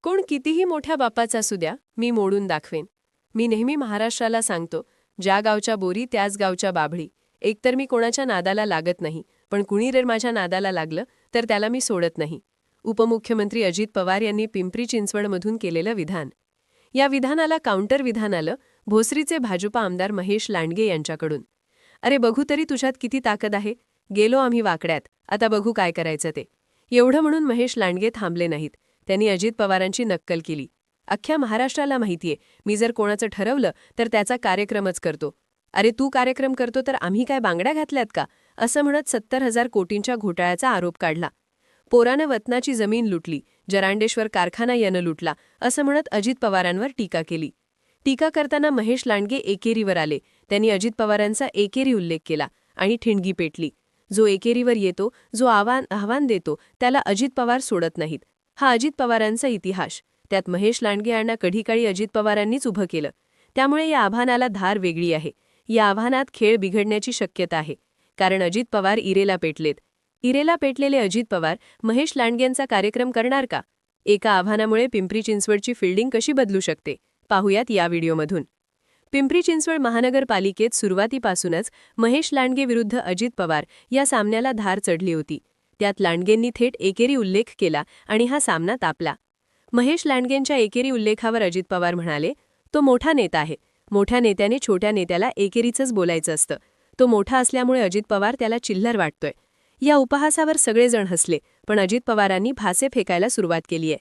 कोण कितीही मोठ्या बापाचा असू द्या, मी मोडून दाखवेन. मी नेहमी महाराष्ट्राला सांगतो, ज्या गावच्या बोरी त्याच गावच्या बाभळी. एकतर मी कोणाच्या नादाला लागत नाही, पण कुणी जर माझ्या नादाला लागलं तर त्याला मी सोडत नाही. उपमुख्यमंत्री अजित पवार यांनी पिंपरी चिंचवडमधून केलेलं विधान. या विधानाला काउंटर विधान आलं भोसरीचे भाजपा आमदार महेश लांडगे यांच्याकडून. अरे बघू तरी तुझ्यात किती ताकद आहे. गेलो आम्ही वाकड्यात, आता बघू काय करायचं ते. एवढं म्हणून महेश लांडगे थांबले नाहीत. त्यांनी अजित पवारांची नक्कल केली. अख्ख्या महाराष्ट्राला माहितीये, मी जर कोणाचं ठरवलं तर त्याचा कार्यक्रमच करतो. अरे तू कार्यक्रम करतो तर आम्ही काय बांगड्या घातल्यात का, असं म्हणत 70,000 कोटींच्या घोटाळ्याचा आरोप काढला. पोरानं वतनाची जमीन लुटली, जरांडेश्वर कारखाना यानं लुटला, असं म्हणत अजित पवारांवर टीका केली. टीका करताना महेश लांडगे एकेरीवर आले. त्यांनी अजित पवारांचा एकेरी उल्लेख केला आणि ठिणगी पेटली. जो एकेरीवर येतो, जो आव्हान देतो, त्याला अजित पवार सोडत नाहीत. हा अजित पवारांचा इतिहास. त्यात महेश लांडगे यांना कधीकाळी अजित पवारांनीच उभं केलं. त्यामुळे या आव्हानाला धार वेगळी आहे. या आव्हानात खेळ बिघडण्याची शक्यता आहे. कारण अजित पवार इरेला पेटलेत. इरेला पेटलेले अजित पवार महेश लांडगेंचा कार्यक्रम करणार का? एका आव्हानामुळे पिंपरी चिंचवडची फिल्डिंग कशी बदलू शकते, पाहूयात या व्हिडिओमधून. पिंपरी चिंचवड महानगरपालिकेत सुरुवातीपासूनच महेश लांडगे विरुद्ध अजित पवार या सामन्याला धार चढली होती. त्यात लांडगेंनी थेट एकेरी उल्लेख केला आणि हा सामना तापला. महेश लांडगेंच्या एकेरी उल्लेखावर अजित पवार म्हणाले, तो मोठा नेता आहे. मोठ्या नेत्याने छोट्या नेत्याला एकेरीचंच बोलायचं असतं. तो मोठा असल्यामुळे अजित पवार त्याला चिल्लर वाटतोय. या उपहासावर सगळेजण हसले, पण अजित पवारांनी भासे फेकायला सुरुवात केलीय.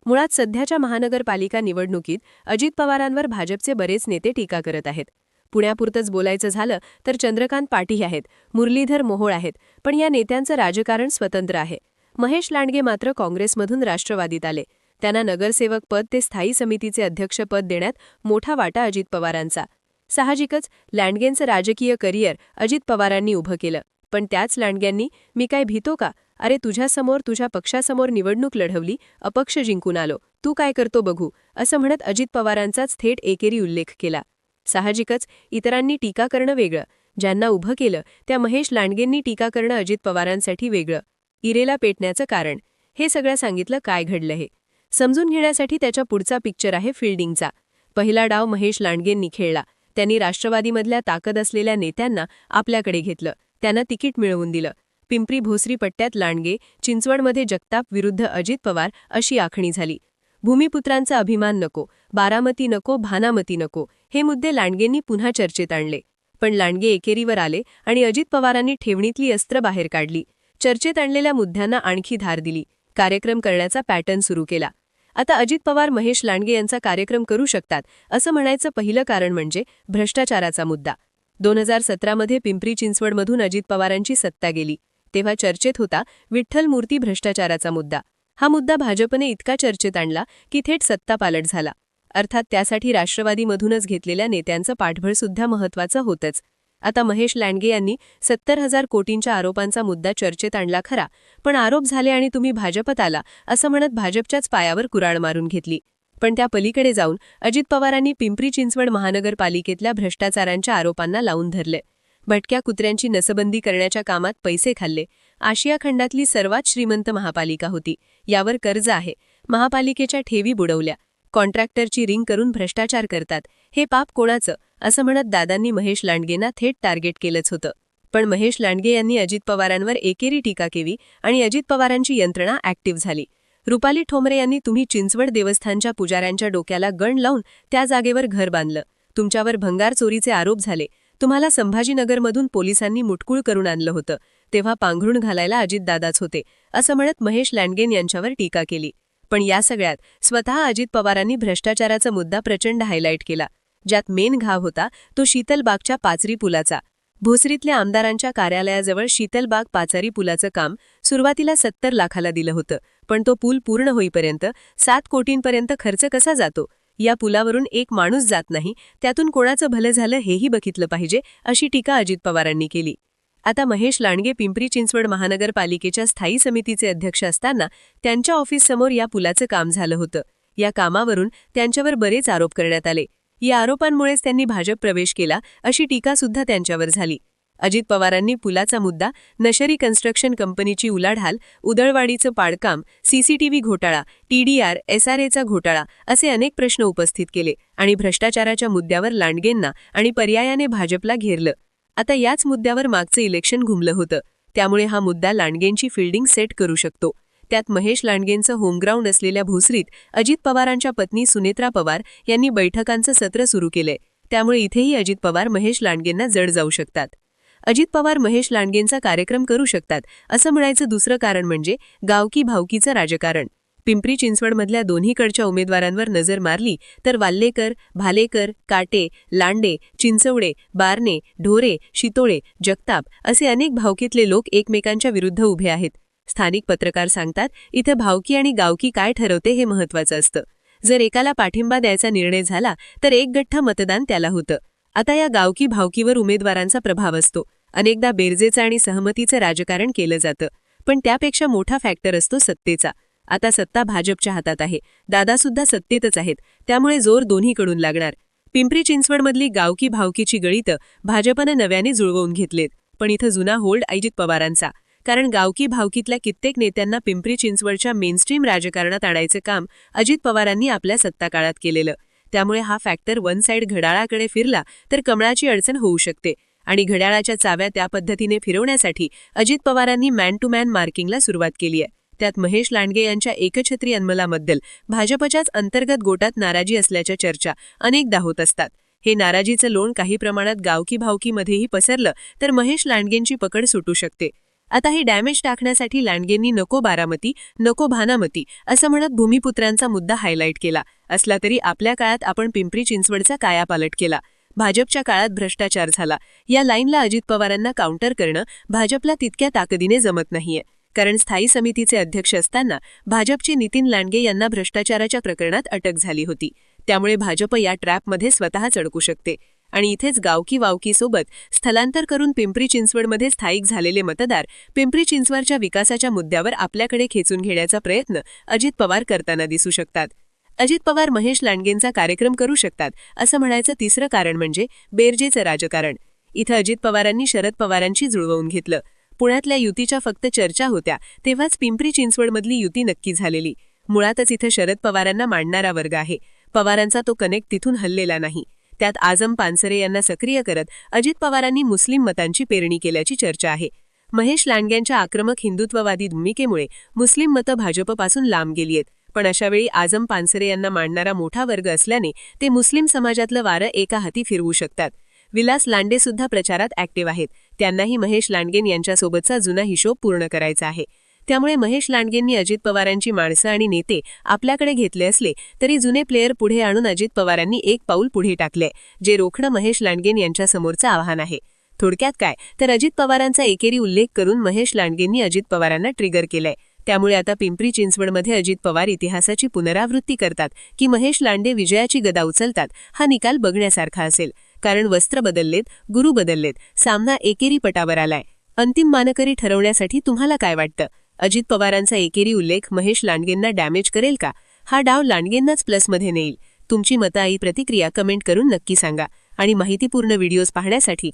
मुळात सध्याच्या महानगरपालिका निवडणुकीत अजित पवारांवर भाजपचे बरेच नेते टीका करत आहेत. पुण्यापुरतंच बोलायचं झालं तर चंद्रकांत पाटील आहेत, मुरलीधर मोहोळ आहेत, पण या नेत्यांचं राजकारण स्वतंत्र आहे. महेश लांडगे मात्र काँग्रेसमधून राष्ट्रवादीत आले. त्यांना नगरसेवक पद ते स्थायी समितीचे अध्यक्षपद देण्यात मोठा वाटा अजित पवारांचा. साहजिकच लांडगेंचं राजकीय करिअर अजित पवारांनी उभं केलं. पण त्याच लांडग्यांनी मी काय भीतो का, अरे तुझ्यासमोर तुझ्या पक्षासमोर निवडणूक लढवली, अपक्ष जिंकून आलो, तू काय करतो बघू, असं म्हणत अजित पवारांचाच थेट एकेरी उल्लेख केला. साहजिकच इतरांनी टीका करणं वेगळं, ज्यांना उभं केलं त्या महेश लांडगेंनी टीका करणं अजित पवारांसाठी वेगळं. इरेला पेटण्याचं कारण, हे सगळं सांगितलं काय घडलं हे समजून घेण्यासाठी त्याच्या पुढचा पिक्चर आहे फिल्डिंगचा. पहिला डाव महेश लांडगेंनी खेळला. त्यांनी राष्ट्रवादीमधल्या ताकद असलेल्या नेत्यांना आपल्याकडे घेतलं. त्यांना तिकीट मिळवून दिलं. पिंपरी भोसरी पट्ट्यात लांडगे, चिंचवडमध्ये जगताप विरुद्ध अजित पवार अशी आखणी झाली. भूमिपुत्रांचा अभिमान नको, बारामती नको, भानामती नको, हे मुद्दे लांडगेंनी पुन्हा चर्चेत आणले. पण लांडगे एकेरीवर आले आणि अजित पवारांनी ठेवणीतली अस्त्र बाहेर काढली. चर्चेत आणलेल्या मुद्द्यांना आणखी धार दिली. कार्यक्रम करण्याचा पॅटर्न सुरू केला. आता अजित पवार महेश लांडगे यांचा कार्यक्रम करू शकतात असं म्हणायचं पहिलं कारण म्हणजे भ्रष्टाचाराचा मुद्दा. 2017मध्ये पिंपरी चिंचवडमधून अजित पवारांची सत्ता गेली. तेव्हा चर्चेत होता विठ्ठल मूर्ती भ्रष्टाचाराचा मुद्दा. हा मुद्दा भाजपने इतका चर्चेत आणला की थेट सत्तापालट झाला. अर्थात त्यासाठी राष्ट्रवादीमधूनच घेतलेल्या नेत्यांचं पाठबळ सुद्धा महत्त्वाचं होतंच. आता महेश लांडगे यांनी 70,000 कोटींच्या आरोपांचा मुद्दा चर्चेत आणला खरा, पण आरोप झाले आणि तुम्ही भाजपत आला असं म्हणत भाजपच्याच पायावर कुऱ्हाड मारून घेतली. पण त्या पलीकडे जाऊन अजित पवारांनी पिंपरी चिंचवड महानगरपालिकेतल्या भ्रष्टाचारांच्या आरोपांना लावून धरले. भटक्या कुत्र्यांची नसबंदी करण्याच्या कामात पैसे खाल्ले. आशिया खंडातली सर्वात श्रीमंत महापालिका होती, यावर कर्ज आहे. महापालिकेच्या ठेवी बुडवल्या. कॉन्ट्रॅक्टरची रिंग करून भ्रष्टाचार करतात. हे पाप कोणाचं, असं म्हणत दादांनी महेश लांडगेंना थेट टार्गेट केलंच होतं. पण महेश लांडगे यांनी अजित पवारांवर एकेरी टीका केली आणि अजित पवारांची यंत्रणा ॲक्टिव्ह झाली. रुपाली ठोंबरे यांनी तुम्ही चिंचवड देवस्थानच्या पुजाऱ्यांच्या डोक्याला गण लावून त्या जागेवर घर बांधलं. तुमच्यावर भंगार चोरीचे आरोप झाले. तुम्हाला संभाजीनगरमधून पोलिसांनी मुटकुळ करून आणलं होतं. तेव्हा पांघरुण घालायला अजितदादाच होते, असं म्हणत महेश लांडगे यांच्यावर टीका केली. पण या सगळ्यात स्वतः अजित पवारांनी भ्रष्टाचाराचा मुद्दा प्रचंड हायलाईट केला. ज्यात मेन घाव होता तो शीतलबागच्या पाचरी पुलाचा. भोसरीतल्या आमदारांच्या कार्यालयाजवळ शीतलबाग पाचारी पुलाचं काम सुरुवातीला 70 लाखाला दिलं होतं, पण तो पूल पूर्ण होईपर्यंत 7 कोटींपर्यंत खर्च कसा जातो. या पुलावरून एक माणूस जात नाही, त्यातून कोणाचं भलं झालं हेही बघितलं पाहिजे, अशी टीका अजित पवारांनी केली. आता महेश लांडगे पिंपरी चिंचवड महानगरपालिकेच्या स्थायी समितीचे अध्यक्ष असताना त्यांच्या ऑफिससमोर या पुलाचं काम झालं होतं. या कामावरून त्यांच्यावर बरेच आरोप करण्यात आले. या आरोपांमुळेच त्यांनी भाजप प्रवेश केला, अशी टीकासुद्धा त्यांच्यावर झाली. अजित पवारांनी पुलाचा मुद्दा, नशरी कन्स्ट्रक्शन कंपनीची उलाढाल, उदळवाडीचं पाडकाम, सीसीटीव्ही घोटाळा, टीडीआर, एसआरएचा घोटाळा असे अनेक प्रश्न उपस्थित केले आणि भ्रष्टाचाराच्या मुद्द्यावर लांडगेंना आणि पर्यायाने भाजपला घेरलं. आता याच मुद्द्यावर मागचं इलेक्शन घुमलं होतं, त्यामुळे हा मुद्दा लांडगेंची फिल्डिंग सेट करू शकतो. त्यात महेश लांडगेंचं होमग्राऊंड असलेल्या भोसरीत अजित पवारांच्या पत्नी सुनेत्रा पवार यांनी बैठकांचं सत्र सुरू केलंय. त्यामुळे इथेही अजित पवार महेश लांडगेंना जड जाऊ शकतात. अजित पवार महेश लांडगेंचा कार्यक्रम करू शकतात असं म्हणायचं दुसरं कारण म्हणजे गावकी भावकीचं राजकारण. पिंपरी चिंचवडमधल्या दोन्हीकडच्या उमेदवारांवर नजर मारली तर वाल्लेकर, भालेकर, काटे, लांडे, चिंचवडे, बारणे, ढोरे, शितोळे, जगताप असे अनेक भावकीतले लोक एकमेकांच्या विरुद्ध उभे आहेत. स्थानिक पत्रकार सांगतात, इथं भावकी आणि गावकी काय ठरवते हे महत्त्वाचं असतं. जर एकाला पाठिंबा द्यायचा निर्णय झाला तर एक गठ्ठा मतदान त्याला होतं. आता या गावकी भावकीवर उमेदवारांचा प्रभाव असतो. अनेकदा बेरजेचं आणि सहमतीचं राजकारण केलं जातं, पण त्यापेक्षा मोठा फॅक्टर असतो सत्तेचा. आता सत्ता भाजपच्या हातात आहे, दादासुद्धा सत्तेतच आहेत, त्यामुळे जोर दोन्हीकडून लागणार. पिंपरी चिंचवडमधली गावकी भावकीची गळीतं भाजपनं नव्याने जुळवून घेतलेत, पण इथं जुना होल्ड अजित पवारांचा. कारण गावकी भावकीतल्या कित्येक नेत्यांना पिंपरी चिंचवडच्या मेनस्ट्रीम राजकारणात आणायचं काम अजित पवारांनी आपल्या सत्ताकाळात केलेलं. त्यामुळे हा फॅक्टर वन साईड घड्याळाकडे फिरला तर कमळाची अडचण होऊ शकते आणि घड्याळाच्या चाव्या त्या पद्धतीने फिरवण्यासाठी अजित पवारांनी मॅन टू मॅन मार्किंगला सुरुवात केली आहे. त्यात महेश लांडगे यांच्या एकछत्री अन्मलाबद्दल भाजपच्याच अंतर्गत गोटात नाराजी असल्याच्या चर्चा अनेकदा होत असतात. हे नाराजीचं लोण काही प्रमाणात गावकी भावकीमध्येही पसरलं तर महेश लांडगेंची पकड सुटू शकते. आता ही डॅमेज टाकण्यासाठी लांडगेंनी नको बारामती, नको भानामती असं म्हणत भूमिपुत्रांचा मुद्दा हायलाईट केला असला तरी आपल्या काळात आपण पिंपरी चिंचवडचा कायापालट केला. भाजपच्या काळात भ्रष्टाचार झाला, या लाईनला अजित पवारांना काउंटर करणं भाजपला तितक्या ताकदीने जमत नाहीये. कारण स्थायी समितीचे अध्यक्ष असताना भाजपचे नितीन लांडगे यांना भ्रष्टाचाराच्या प्रकरणात अटक झाली होती. त्यामुळे भाजप या ट्रॅपमध्ये स्वतः अडकू शकते आणि इथेच गावकी वावकीसोबत स्थलांतर करून पिंपरी चिंचवडमध्ये स्थायिक झालेले मतदार पिंपरी चिंचवडच्या विकासाच्या मुद्द्यावर आपल्याकडे खेचून घेण्याचा प्रयत्न अजित पवार करताना दिसू शकतात. अजित पवार महेश लांडगेंचा कार्यक्रम करू शकतात असं म्हणायचं तिसरं कारण म्हणजे बेरजेचं राजकारण. इथं अजित पवारांनी शरद पवारांची जुळवून घेतलं. पुण्यातल्या युतीच्या फक्त चर्चा होत्या तेव्हाच पिंपरी चिंचवडमधली युती नक्की झालेली. मुळातच इथं शरद पवारांना मांडणारा वर्ग आहे. पवारांचा तो कनेक्ट तिथून हललेला नाही. त्यात आझम पानसरे यांना सक्रिय करत अजित पवारांनी मुस्लिम मतांची पेरणी केल्याची चर्चा आहे. महेश लांडगेंच्या आक्रमक हिंदुत्ववादी भूमिकेमुळे मुस्लिम मतं भाजपपासून लांब गेली आहेत. पण अशावेळी आझम पानसरे यांना मांडणारा मोठा वर्ग असल्याने ते मुस्लिम समाजातलं वारं एका हाती फिरवू शकतात. विलास लांडे सुद्धा प्रचारात ऍक्टिव्ह आहेत. त्यांनाही महेश लांडगें यांच्यासोबतचा जुना हिशोब पूर्ण करायचा आहे. त्यामुळे महेश लांडगेंनी अजित पवारांची माणसं आणि नेते आपल्याकडे घेतले असले तरी जुने प्लेयर पुढे आणून अजित पवारांनी एक पाऊल पुढे टाकले, जे रोखणं महेश लांडगें यांच्यासमोरचं आव्हान आहे. थोडक्यात काय तर अजित पवारांचा एकेरी उल्लेख करून महेश लांडगेंनी अजित पवारांना ट्रिगर केलंय. त्यामुळे आता पिंपरी चिंचवडमध्ये अजित पवार इतिहासाची पुनरावृत्ती करतात की महेश लांडे विजयाची गदा उचलतात, हा निकाल बघण्यासारखा असेल. कारण वस्त्र बदललेत, गुरु बदललेत, सामना एकेरी पटावर आलाय. अंतिम मानकरी ठरवण्यासाठी तुम्हाला काय वाटतं? अजित पवारांचा एकेरी उल्लेख महेश लांडगेंना डॅमेज करेल का? हा डाव लांडगेंनाच प्लसमध्ये नेईल? तुमची मतं आणि प्रतिक्रिया कमेंट करून नक्की सांगा आणि माहितीपूर्ण व्हिडिओज पाहण्यासाठी